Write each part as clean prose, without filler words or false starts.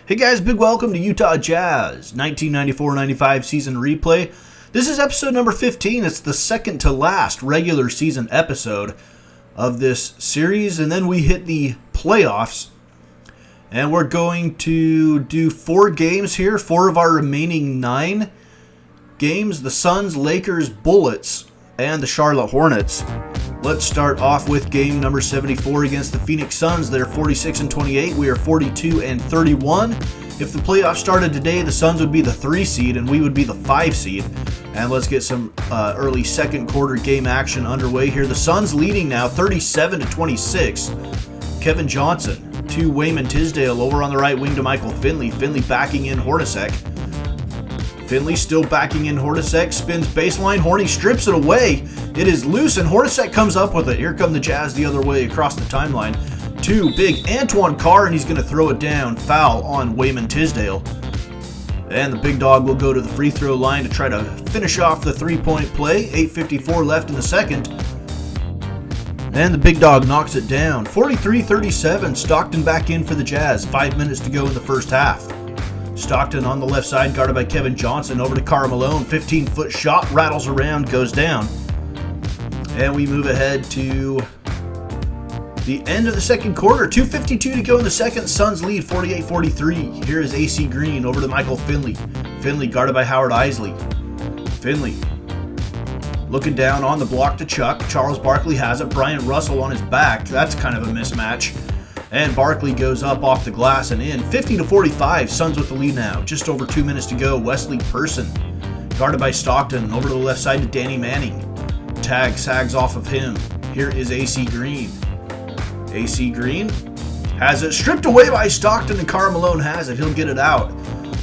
Hey guys, big welcome to Utah Jazz 1994-95 season replay. This is episode number 15. It's the second to last regular season episode of this series, and then we hit the playoffs. And we're going to do 4 games here, 4 of our remaining 9 games. The Suns, Lakers, Bullets, and the Charlotte Hornets. Let's start off with game number 74 against the Phoenix Suns. They're 46-28. We are 42-31. If the playoffs started today, the Suns would be the 3 seed and we would be the 5 seed. And let's get some early second quarter game action underway here. The Suns leading now 37-26. Kevin Johnson to Wayman Tisdale over on the right wing to Michael Finley. Finley backing in Hornacek. Finley still backing in Hornacek, spins baseline, Horny strips it away. It is loose and Hornacek comes up with it. Here come the Jazz the other way across the timeline to big Antoine Carr, and he's going to throw it down. Foul on Wayman Tisdale. And the big dog will go to the free throw line to try to finish off the 3-point play. 8:54 left in the second. And the big dog knocks it down. 43-37, Stockton back in for the Jazz. 5 minutes to go in the first half. Stockton on the left side, guarded by Kevin Johnson, over to Karl Malone. 15-foot shot, rattles around, goes down. And we move ahead to the end of the second quarter. 2:52 to go in the second. Suns lead 48-43. Here is AC Green over to Michael Finley. Finley guarded by Howard Isley. Finley looking down on the block to Chuck. Charles Barkley has it. Brian Russell on his back. That's kind of a mismatch. And Barkley goes up off the glass and in. 50-45, Suns with the lead now. Just over 2 minutes to go. Wesley Person, guarded by Stockton, over to the left side to Danny Manning. Tag sags off of him. Here is AC Green. AC Green has it stripped away by Stockton, and Karl Malone has it. He'll get it out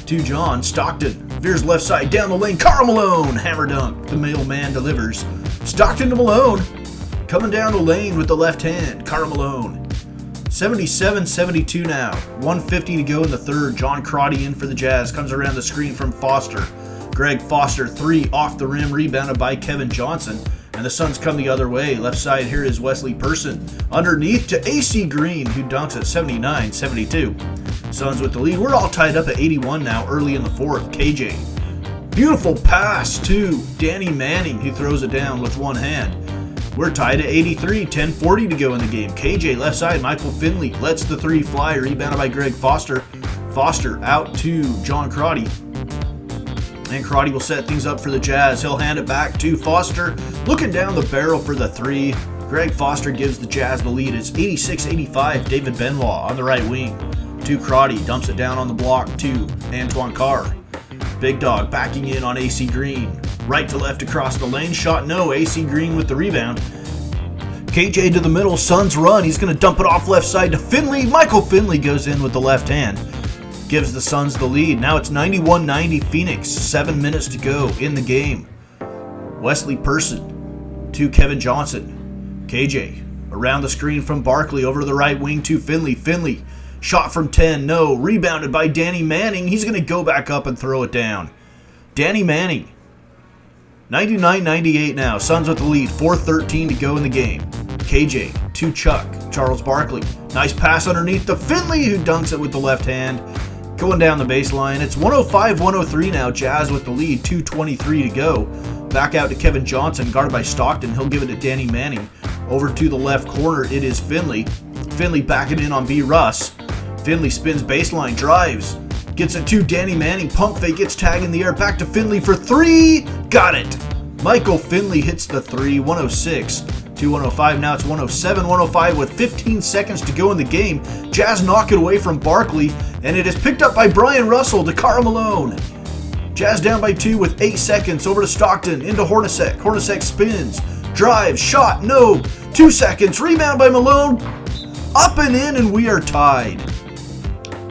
to John. Stockton veers left side down the lane. Karl Malone, hammer dunk. The mailman delivers. Stockton to Malone. Coming down the lane with the left hand. Karl Malone. 77-72 now. 1:50 to go in the third. John Crotty in for the Jazz. Comes around the screen from Foster. Greg Foster, 3 off the rim, rebounded by Kevin Johnson. And the Suns come the other way. Left side here is Wesley Person. Underneath to AC Green, who dunks at 79-72. Suns with the lead. We're all tied up at 81 now, early in the fourth. KJ. Beautiful pass to Danny Manning, who throws it down with one hand. We're tied at 83, 10:40 to go in the game. KJ left side, Michael Finley lets the 3 fly, rebounded by Greg Foster. Foster out to John Crotty. And Crotty will set things up for the Jazz. He'll hand it back to Foster, looking down the barrel for the 3. Greg Foster gives the Jazz the lead. It's 86-85, David Benoit on the right wing to Crotty. Dumps it down on the block to Antoine Carr. Big dog backing in on AC Green. Right to left across the lane. Shot no. AC Green with the rebound. KJ to the middle. Suns run. He's going to dump it off left side to Finley. Michael Finley goes in with the left hand. Gives the Suns the lead. Now it's 91-90 Phoenix. 7 minutes to go in the game. Wesley Person to Kevin Johnson. KJ around the screen from Barkley over to the right wing to Finley. Finley shot from 10. No. Rebounded by Danny Manning. He's going to go back up and throw it down. Danny Manning. 99-98 now. Suns with the lead. 4:13 to go in the game. KJ to Chuck. Charles Barkley. Nice pass underneath to Finley, who dunks it with the left hand. Going down the baseline. It's 105-103 now. Jazz with the lead. 2:23 to go. Back out to Kevin Johnson, guarded by Stockton. He'll give it to Danny Manning. Over to the left corner, it is Finley. Finley backing in on B. Russ. Finley spins baseline, drives. Gets it to Danny Manning. Pump fake, gets tagged in the air. Back to Finley for 3. Got it. Michael Finley hits the 3. 106-105. Now it's 107-105 with 15 seconds to go in the game. Jazz knock it away from Barkley, and it is picked up by Brian Russell to Karl Malone. Jazz down by 2 with 8 seconds. Over to Stockton. Into Hornacek. Hornacek spins. Drives. Shot. No. 2 seconds. Rebound by Malone. Up and in, and we are tied.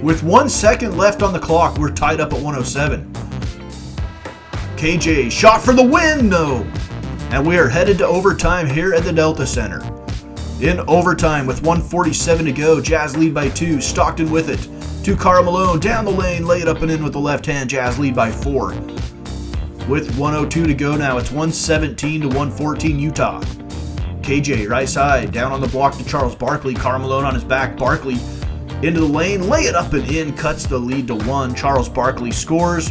With 1 second left on the clock, we're tied up at 107. KJ, shot for the win, no! And we are headed to overtime here at the Delta Center. In overtime with 1:47 to go, Jazz lead by 2. Stockton with it to Karl Malone, down the lane, lay it up and in with the left hand. Jazz lead by 4. With 1:02 to go now, it's 117-114 Utah. KJ, right side, down on the block to Charles Barkley. Karl Malone on his back. Barkley Into the lane, lay it up and in, cuts the lead to 1. Charles Barkley scores.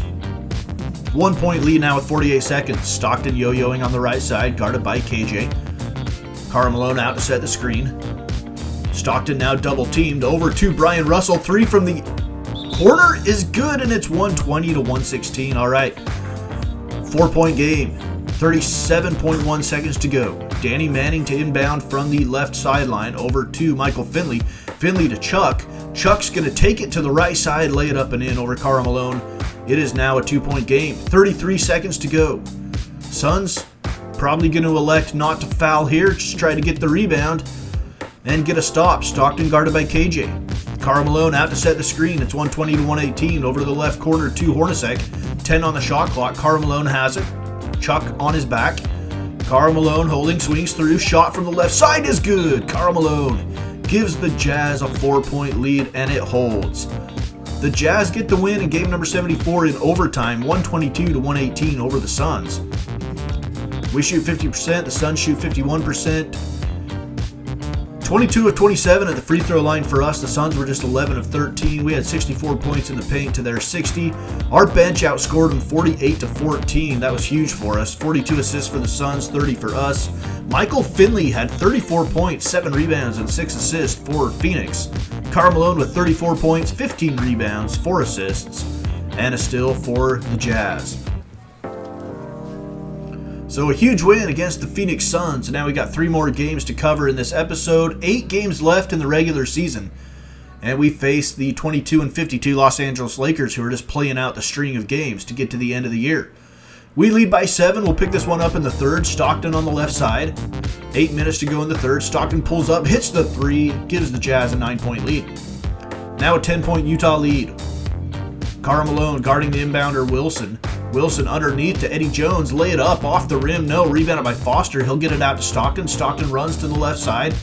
1 point lead now with 48 seconds. Stockton yo-yoing on the right side, guarded by KJ. Karl Malone out to set the screen. Stockton now double teamed over to Brian Russell. 3 from the corner is good, and it's 120 to 116. All right. 4-point game. 37.1 seconds to go. Danny Manning to inbound from the left sideline over to Michael Finley. Finley to Chuck. Chuck's going to take it to the right side, lay it up and in over Karl Malone. It is now a 2-point game. 33 seconds to go. Suns probably going to elect not to foul here. Just try to get the rebound and get a stop. Stockton guarded by KJ. Karl Malone out to set the screen. It's 120 to 118. Over to the left corner to Hornacek. 10 on the shot clock. Karl Malone has it. Chuck on his back. Karl Malone holding, swings through. Shot from the left side is good. Karl Malone gives the Jazz a 4-point lead, and it holds. The Jazz get the win in game number 74 in overtime, 122 to 118 over the Suns. We shoot 50%, the Suns shoot 51%. 22 of 27 at the free throw line for us. The Suns were just 11 of 13. We had 64 points in the paint to their 60. Our bench outscored them 48 to 14. That was huge for us. 42 assists for the Suns, 30 for us. Michael Finley had 34 points, 7 rebounds, and 6 assists for Phoenix. Karl Malone with 34 points, 15 rebounds, 4 assists, and a steal for the Jazz. So a huge win against the Phoenix Suns, and now we got 3 more games to cover in this episode. 8 games left in the regular season, and we face the 22-52 Los Angeles Lakers, who are just playing out the string of games to get to the end of the year. We lead by 7. We'll pick this one up in the third. Stockton on the left side. 8 minutes to go in the third. Stockton pulls up, hits the 3, gives the Jazz a 9-point lead. Now a 10-point Utah lead. Karl Malone guarding the inbounder Wilson. Wilson underneath to Eddie Jones. Lay it up off the rim. No. Rebounded by Foster. He'll get it out to Stockton. Stockton runs to the left side.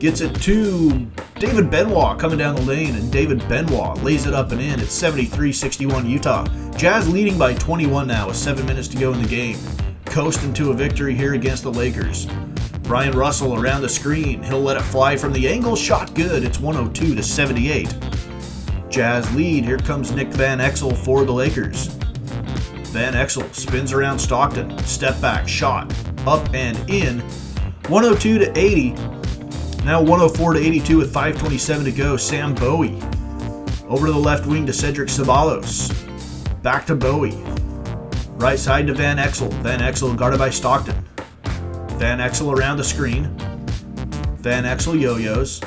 Gets it to David Benoit coming down the lane. And David Benoit lays it up and in. It's 73-61 Utah. Jazz leading by 21 now with 7 minutes to go in the game. Coasting to a victory here against the Lakers. Brian Russell around the screen. He'll let it fly from the angle. Shot good. It's 102 to 78. Jazz lead. Here comes Nick Van Exel for the Lakers. Van Exel spins around Stockton. Step back, shot, up and in. 102 to 80. Now 104 to 82 with 5:27 to go. Sam Bowie. Over to the left wing to Cedric Ceballos. Back to Bowie. Right side to Van Exel. Van Exel guarded by Stockton. Van Exel around the screen. Van Exel yo-yos.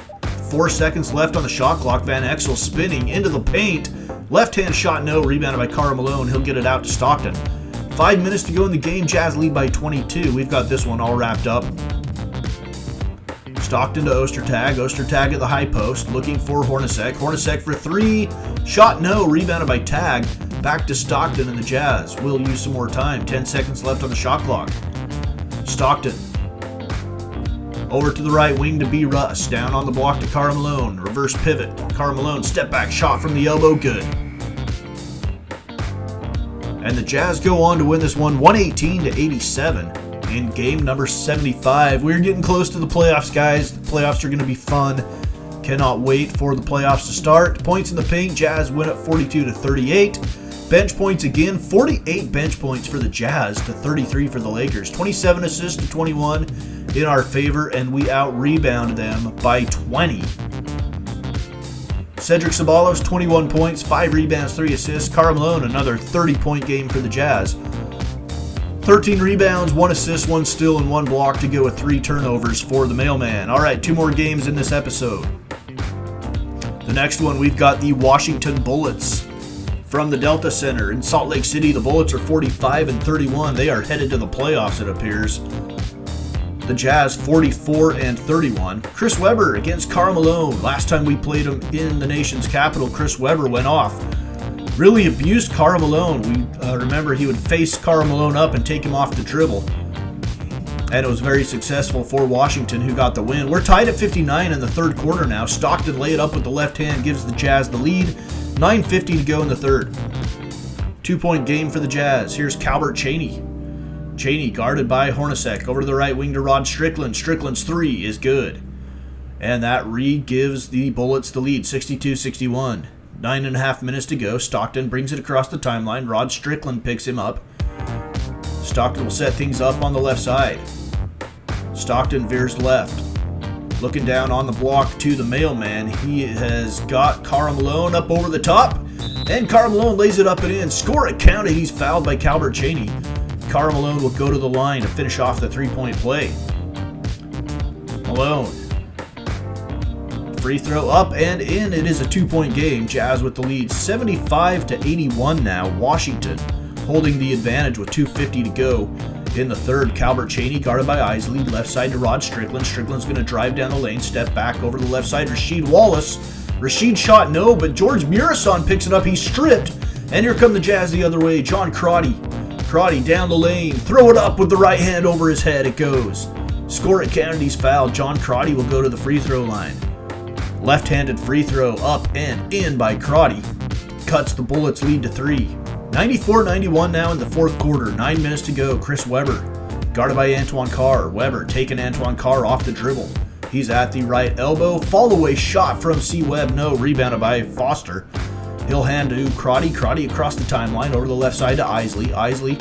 4 seconds left on the shot clock. Van Exel spinning into the paint. Left-hand shot, no. Rebounded by Karl Malone. He'll get it out to Stockton. 5 minutes to go in the game. Jazz lead by 22. We've got this one all wrapped up. Stockton to Ostertag. Ostertag at the high post. Looking for Hornacek. Hornacek for 3. Shot, no. Rebounded by Tag. Back to Stockton and the Jazz. We'll use some more time. 10 seconds left on the shot clock. Stockton. Over to the right wing to B. Russ. Down on the block to Karl Malone. Reverse pivot. Karl Malone, step back shot from the elbow. Good. And the Jazz go on to win this one 118 to 87 in game number 75. We're getting close to the playoffs, guys. The playoffs are going to be fun. Cannot wait for the playoffs to start. Points in the paint. Jazz win at 42 to 38. Bench points again. 48 bench points for the Jazz to 33 for the Lakers. 27 assists to 21 in our favor, and we out-rebound them by 20. Cedric Ceballos, 21 points, 5 rebounds, 3 assists. Karl Malone, another 30-point game for the Jazz. 13 rebounds, 1 assist, 1 steal, and 1 block to go with 3 turnovers for the mailman. All right, 2 more games in this episode. The next one, we've got the Washington Bullets from the Delta Center in Salt Lake City. The Bullets are 45 and 31. They are headed to the playoffs, it appears. The Jazz 44 and 31. Chris Webber against Karl Malone. Last time we played him in the nation's capital, Chris Webber went off. Really abused Karl Malone. We remember he would face Karl Malone up and take him off the dribble. And it was very successful for Washington, who got the win. We're tied at 59 in the third quarter now. Stockton laid it up with the left hand, gives the Jazz the lead. 9:50 to go in the third. 2-point game for the Jazz. Here's Calbert Chaney. Chaney guarded by Hornacek. Over to the right wing to Rod Strickland. Strickland's 3 is good. And that gives the Bullets the lead, 62-61. 9.5 minutes to go. Stockton brings it across the timeline. Rod Strickland picks him up. Stockton will set things up on the left side. Stockton veers left. Looking down on the block to the mailman. He has got Carl Malone up over the top. And Carl Malone lays it up and in. Score it counted. He's fouled by Calbert Cheney. Carl Malone will go to the line to finish off the three-point play. Malone. Free throw up and in. It is a two-point game. Jazz with the lead, 75-81 now. Washington holding the advantage with 2:50 to go in the third. Calbert Cheney guarded by Isley. Left side to Rod Strickland. Strickland's going to drive down the lane. Step back over to the left side. Rasheed Wallace. Rasheed shot no, but George Murison picks it up. He's stripped. And here come the Jazz the other way. John Crotty. Crotty down the lane. Throw it up with the right hand over his head. It goes. Score it counted. He's fouled. John Crotty will go to the free throw line. Left-handed free throw up and in by Crotty. Cuts the Bullets lead to 3. 94-91 now in the fourth quarter. 9 minutes to go. Chris Webber guarded by Antoine Carr. Webber taking Antoine Carr off the dribble. He's at the right elbow. Fall away shot from C. Webb. No. Rebounded by Foster. He'll hand to Crotty. Crotty across the timeline over the left side to Isley. Isley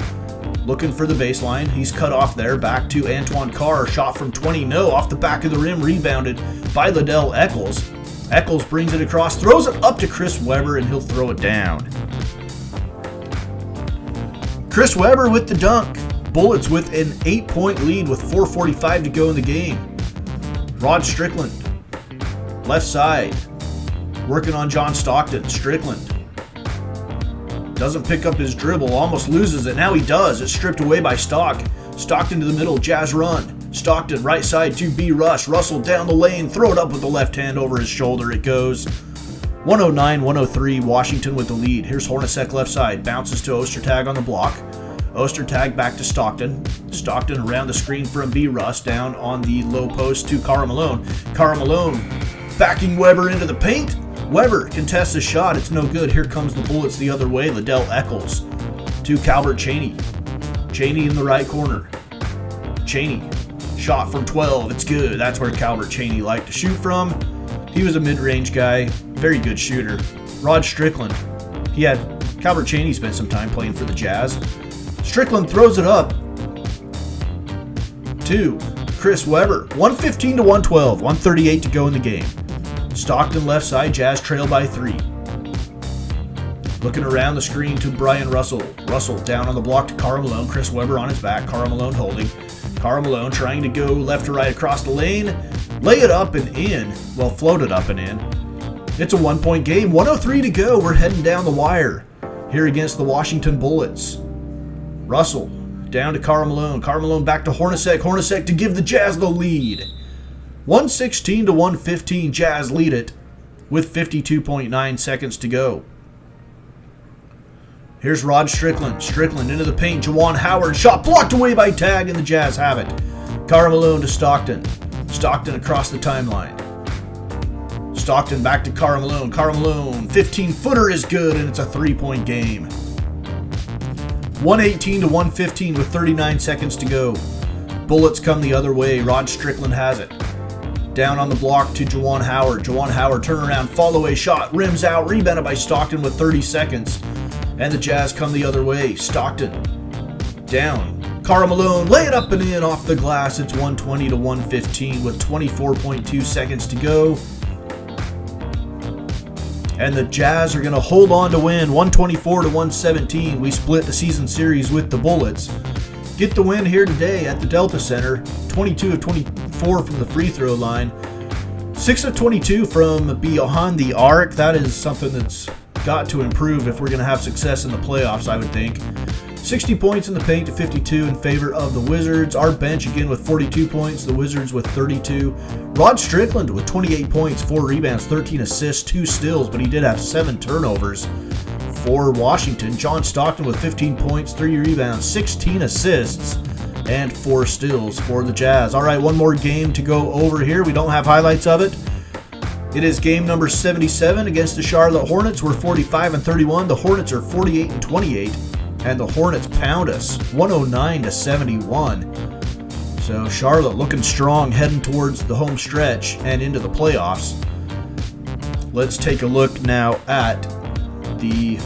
looking for the baseline. He's cut off there. Back to Antoine Carr. Shot from 20. No. Off the back of the rim. Rebounded by Liddell Eccles. Eccles brings it across. Throws it up to Chris Webber, and he'll throw it down. Chris Webber with the dunk. Bullets with an 8-point lead with 4:45 to go in the game. Rod Strickland. Left side. Working on John Stockton. Strickland doesn't pick up his dribble. Almost loses it. Now he does. It's stripped away by Stockton to the middle. Jazz run. Stockton right side to B. Rush. Russell down the lane. Throw it up with the left hand over his shoulder. It goes. 109-103. Washington with the lead. Here's Hornacek left side. Bounces to Ostertag on the block. Ostertag back to Stockton. Stockton around the screen from B. Rush. Down on the low post to Carl Malone. Carl Malone backing Webber into the paint. Webber contests a shot. It's no good. Here comes the Bullets the other way. Liddell Eccles to Calbert Cheney. Cheney in the right corner. Cheney. Shot from 12. It's good. That's where Calbert Cheney liked to shoot from. He was a mid-range guy. Very good shooter. Rod Strickland. Calbert Cheney spent some time playing for the Jazz. Strickland throws it up to Chris Webber. 115-112. 138 to go in the game. Stockton left side. Jazz trail by 3. Looking around the screen to Brian Russell. Russell down on the block to Carl Malone. Chris Webber on his back. Carl Malone holding. Carl Malone trying to go left to right across the lane. Lay it up and in. Well, float it up and in. It's a 1-point game. 1:03 to go. We're heading down the wire here against the Washington Bullets. Russell down to Carl Malone. Carl Malone back to Hornacek. Hornacek to give the Jazz the lead. 116-115. Jazz lead it with 52.9 seconds to go. Here's Rod Strickland. Strickland into the paint. Juwan Howard. Shot blocked away by Tag, and the Jazz have it. Carl Malone to Stockton. Stockton across the timeline. Stockton back to Carl Malone. Carl Malone. 15-footer is good, and it's a 3-point game. 118-115 with 39 seconds to go. Bullets come the other way. Rod Strickland has it. Down on the block to Juwan Howard. Juwan Howard turnaround, fall away shot. Rims out. Rebounded by Stockton with 30 seconds. And the Jazz come the other way. Stockton down. Carl Malone, lay it up and in off the glass. It's 120-115 with 24.2 seconds to go. And the Jazz are going to hold on to win 124-117. We split the season series with the Bullets. Get the win here today at the Delta Center. 22 of 24 from the free throw line. 6 of 22 from beyond the arc. That is something that's got to improve if we're going to have success in the playoffs, I would think. 60 points in the paint to 52 in favor of the Wizards. Our bench again with 42 points. The Wizards with 32. Rod Strickland with 28 points, 4 rebounds, 13 assists, 2 steals, but he did have 7 turnovers for Washington. John Stockton with 15 points, 3 rebounds, 16 assists, and 4 steals for the Jazz. All right, one more game to go over here. We don't have highlights of it. It is game number 77 against the Charlotte Hornets. We're 45-31. The Hornets are 48-28. And the Hornets pound us 109-71. So Charlotte looking strong, heading towards the home stretch and into the playoffs. Let's take a look now at the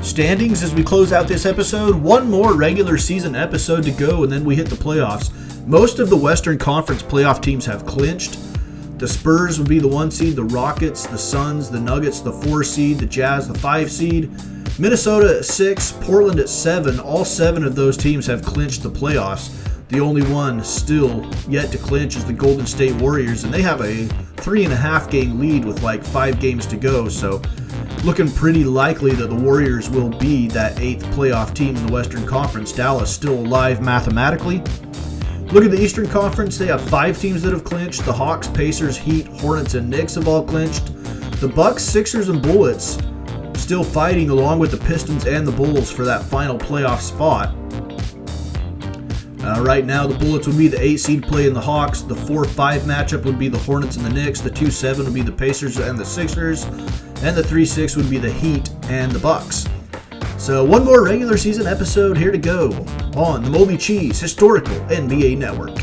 standings as we close out this episode. One more regular season episode to go, and then we hit the playoffs. Most of the Western Conference playoff teams have clinched. The Spurs would be the 1 seed, the Rockets, the Suns, the Nuggets, the 4 seed, the Jazz, the 5 seed, Minnesota at 6, Portland at 7. All 7 of those teams have clinched the playoffs. The only one still yet to clinch is the Golden State Warriors, and they have a 3.5 game lead with like 5 games to go. So looking pretty likely that the Warriors will be that 8th playoff team in the Western Conference. Dallas still alive mathematically. Look at the Eastern Conference. They have 5 teams that have clinched. The Hawks, Pacers, Heat, Hornets, and Knicks have all clinched. The Bucks, Sixers, and Bullets still fighting along with the Pistons and the Bulls for that final playoff spot. Right now, the Bullets would be the 8 seed playing the Hawks. The 4-5 matchup would be the Hornets and the Knicks. The 2-7 would be the Pacers and the Sixers. And the 3-6 would be the Heat and the Bucks. So one more regular season episode here to go on the Moldy Cheese Historical NBA Network.